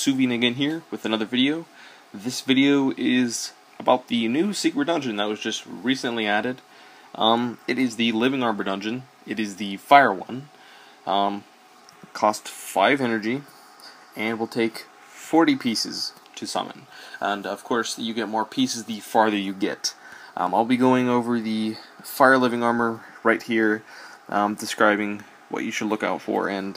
Vesuviant again here with another video. This video is about the new secret dungeon that was just recently added. It is the Living Armor dungeon. It is the fire one. Cost 5 energy and will take 40 pieces to summon. And of course you get more pieces the farther you get. I'll be going over the fire living armor right here, describing what you should look out for and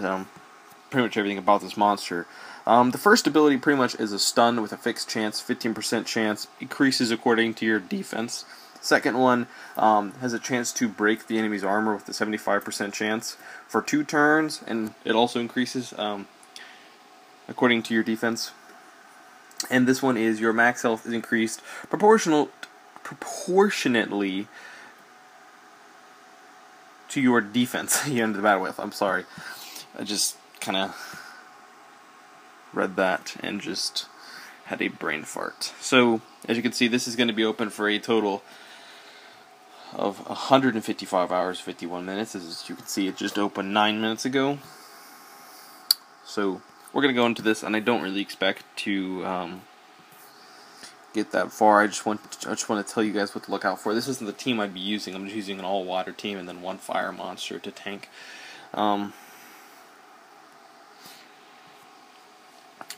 pretty much everything about this monster. The first ability pretty much is a stun with a fixed chance, 15% chance, increases according to your defense. Second one has a chance to break the enemy's armor with a 75% chance for 2 turns, and it also increases according to your defense. And this one is your max health is increased proportionately to your defense you enter the battle with. I'm sorry, I just kind of read that and just had a brain fart. So, as you can see, this is going to be open for a total of 155 hours, 51 minutes. As you can see, it just opened 9 minutes ago. So, we're going to go into this, and I don't really expect to get that far. I just want to tell you guys what to look out for. This isn't the team I'd be using. I'm just using an all-water team and then 1 fire monster to tank.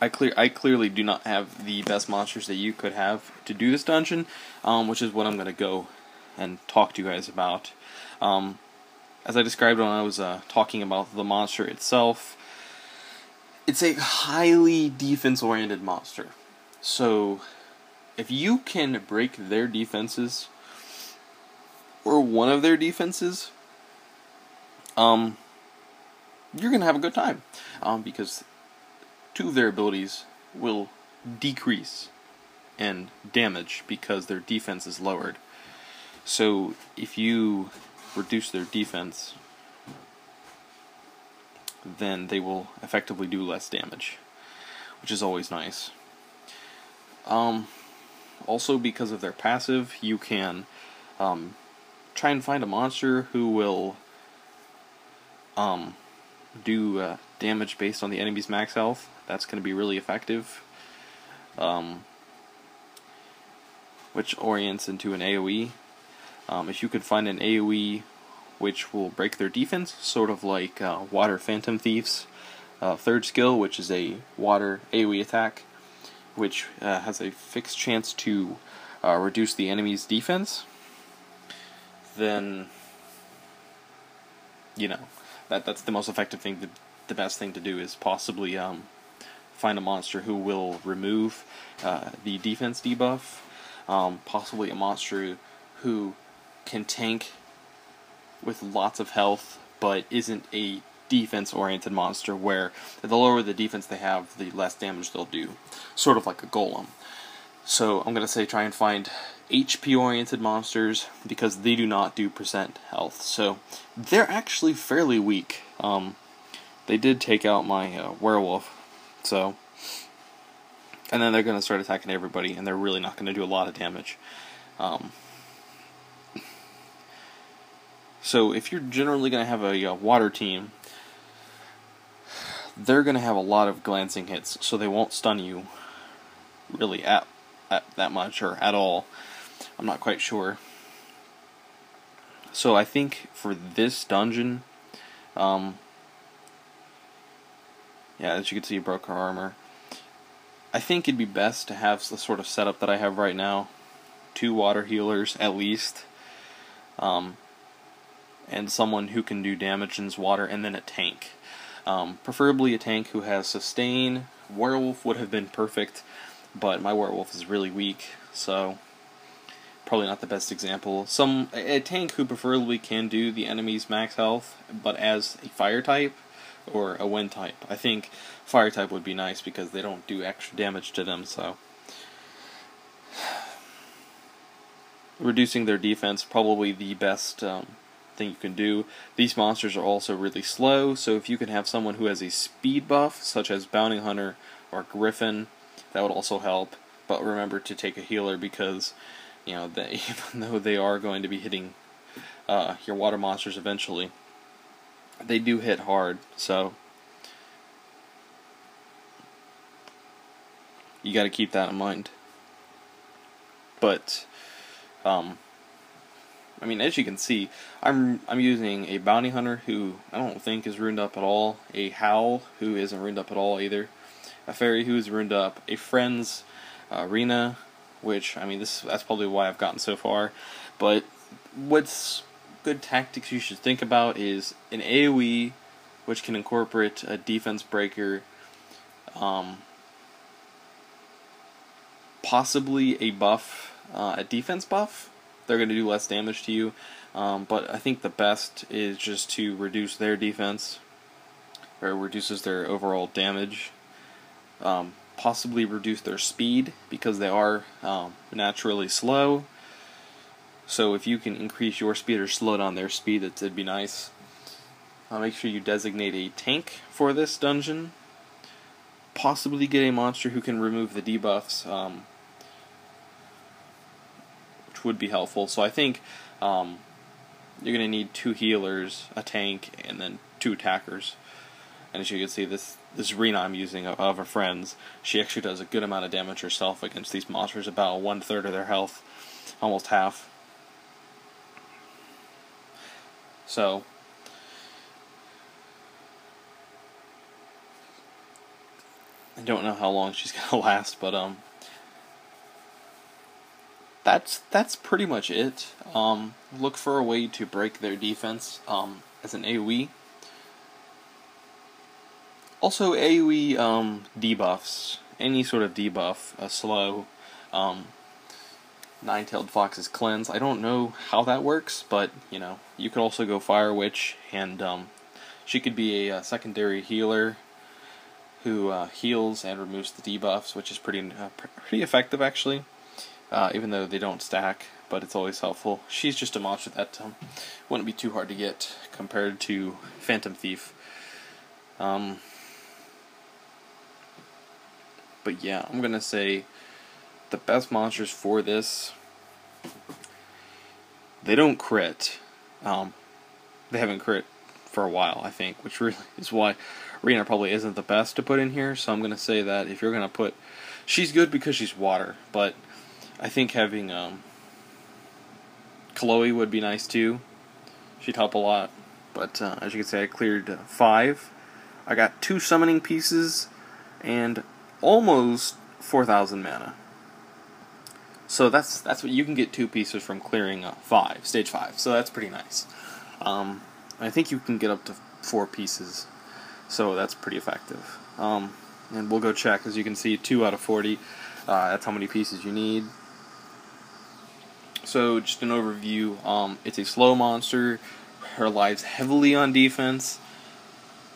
I clearly do not have the best monsters that you could have to do this dungeon, which is what I'm going to go and talk to you guys about. As I described when I was talking about the monster itself, it's a highly defense-oriented monster. So, if you can break their defenses, or one of their defenses, you're going to have a good time, because 2 of their abilities will decrease in damage because their defense is lowered. So if you reduce their defense, then they will effectively do less damage, which is always nice. Also, because of their passive, you can try and find a monster who will do damage based on the enemy's max health. That's going to be really effective, which orients into an AOE. If you could find an AOE which will break their defense, sort of like Water Phantom Thief's third skill, which is a water AOE attack, which has a fixed chance to reduce the enemy's defense, then, you know, that's the most effective thing. The best thing to do is possibly find a monster who will remove the defense debuff, possibly a monster who can tank with lots of health, but isn't a defense-oriented monster, where the lower the defense they have, the less damage they'll do. Sort of like a golem. So I'm going to say try and find HP-oriented monsters, because they do not do percent health. So they're actually fairly weak. They did take out my werewolf, so, and then they're going to start attacking everybody, and they're really not going to do a lot of damage. So if you're generally going to have a water team, they're going to have a lot of glancing hits, so they won't stun you really at that much, or at all. I'm not quite sure. So I think for this dungeon, yeah, as you can see, broke her armor. I think it'd be best to have the sort of setup that I have right now. 2 water healers, at least. And someone who can do damage in water, and then a tank. Preferably a tank who has sustain. Werewolf would have been perfect, but my werewolf is really weak, so probably not the best example. A tank who preferably can do the enemy's max health, but as a fire type, or a wind type. I think fire type would be nice because they don't do extra damage to them, so reducing their defense, probably the best thing you can do. These monsters are also really slow, so if you can have someone who has a speed buff, such as Bounty Hunter or Griffin, that would also help. But remember to take a healer, because, you know, even though they are going to be hitting your water monsters eventually, they do hit hard, so you got to keep that in mind. But I mean, as you can see, I'm using a bounty hunter who I don't think is ruined up at all, a howl who isn't ruined up at all either, a fairy who is ruined up, a friend's arena, which I mean that's probably why I've gotten so far. But what's good tactics you should think about is an AOE, which can incorporate a defense breaker, possibly a buff, a defense buff. They're going to do less damage to you, but I think the best is just to reduce their defense, or reduces their overall damage. Possibly reduce their speed, because they are naturally slow. So if you can increase your speed or slow down their speed, it'd be nice. Make sure you designate a tank for this dungeon. Possibly get a monster who can remove the debuffs, which would be helpful. So I think you're going to need 2 healers, a tank, and then 2 attackers. And as you can see, this arena I'm using of a friend's, she actually does a good amount of damage herself against these monsters, about 1/3 of their health, almost half. So I don't know how long she's gonna last, but that's pretty much it. Look for a way to break their defense as an AOE. Also, AOE debuffs, any sort of debuff, a slow, Nine-Tailed Fox's Cleanse. I don't know how that works, but you know, you could also go Fire Witch, and she could be a secondary healer who heals and removes the debuffs, which is pretty effective actually, even though they don't stack, but it's always helpful. She's just a monster that wouldn't be too hard to get compared to Phantom Thief. But yeah, I'm gonna say the best monsters for this, they don't crit. They haven't crit for a while, I think, which really is why Arena probably isn't the best to put in here. So I'm gonna say that if you're gonna put, she's good because she's water, but I think having Chloe would be nice too. She'd help a lot. But as you can see, I cleared 5. I got 2 summoning pieces and almost 4,000 mana. So that's what you can get 2 pieces from clearing stage 5. So that's pretty nice. I think you can get up to 4 pieces. So that's pretty effective. And we'll go check. As you can see, 2 out of 40. That's how many pieces you need. So just an overview. It's a slow monster. Her relies heavily on defense.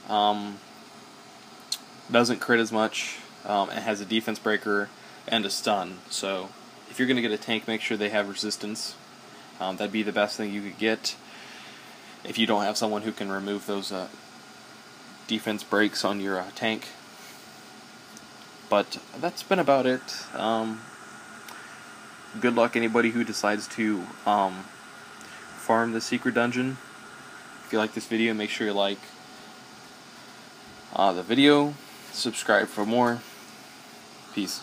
Doesn't crit as much. It has a defense breaker and a stun. So if you're going to get a tank, make sure they have resistance. That'd be the best thing you could get if you don't have someone who can remove those defense breaks on your tank. But that's been about it. Good luck anybody who decides to farm the secret dungeon. If you like this video, make sure you like the video, subscribe for more. Peace.